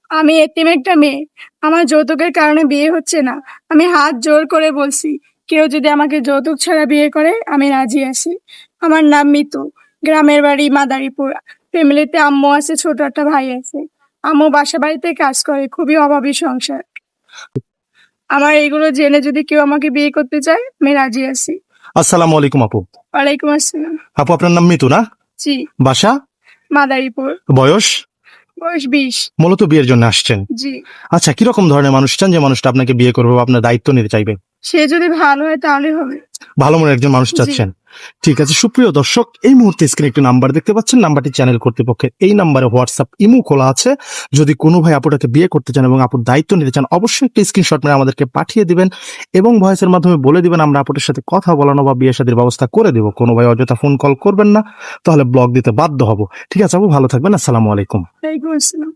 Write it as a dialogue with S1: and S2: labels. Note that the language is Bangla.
S1: আমি এতিম একটা মেয়ে, আমার যৌতুকের কারণে বিয়ে হচ্ছে না। আমি হাত জোর করে বলছি, কেউ যদি আমাকে যৌতুক ছাড়া বিয়ে করে আমি রাজি আছি। আমার নাম মিতু, গ্রামের বাড়ি মাদারীপুর। ফ্যামিলিতে আম্মু আছে, ছোট একটা ভাই আছে। আম্মু বাসা বাড়িতে কাজ করে, খুবই অভাবী সংসার। আমার এইগুলো জেনে যদি কেউ আমাকে বিয়ে করতে চায় আমি রাজি আছি।
S2: আসসালামু আলাইকুম আপু।
S1: ওয়ালাইকুম আসসালাম।
S2: আপু আপনার নাম মিতু না?
S1: জি।
S2: বাসা?
S1: মাদারীপুর।
S2: বয়স?
S1: বয়স 20।
S2: মূলত বিয়ের জন্য আসছেন?
S1: জি।
S2: আচ্ছা, কিরকম ধরনের মানুষ চান যে মানুষটা আপনাকে বিয়ে করবে বা আপনার দায়িত্ব নিতে চাইবে?
S1: সে যদি ভালো হয় তাহলে হবে।
S2: ভালো মনের একজন মানুষ চাচ্ছেন। ঠিক আছে, সুপ্রিয় দর্শক, এই মুহূর্তে স্ক্রিনে একটি নাম্বার দেখতে পাচ্ছেন। নাম্বারটি চ্যানেল কর্তৃপক্ষের। এই নাম্বারে হোয়াটসঅ্যাপ ইমো খোলা আছে। যদি কোনো ভাই আপুটাকে বিয়ে করতে চান এবং আপুর দায়িত্ব নিতে চান, অবশ্যই একটি স্ক্রিনশট মেরে আমাদেরকে পাঠিয়ে দিবেন এবং ভয়েসের মাধ্যমে বলে দিবেন, আমরা আপুটার সাথে কথা বলানো বা বিয়ে শাদীর ব্যবস্থা করে দেব। কোনো ভাই অযথা ফোন কল করবেন না, তাহলে ব্লক দিতে বাধ্য হব। ঠিক আছে আপু, ভালো থাকবেন। আসসালামু আলাইকুম।
S1: ওয়ালাইকুম আসসালাম।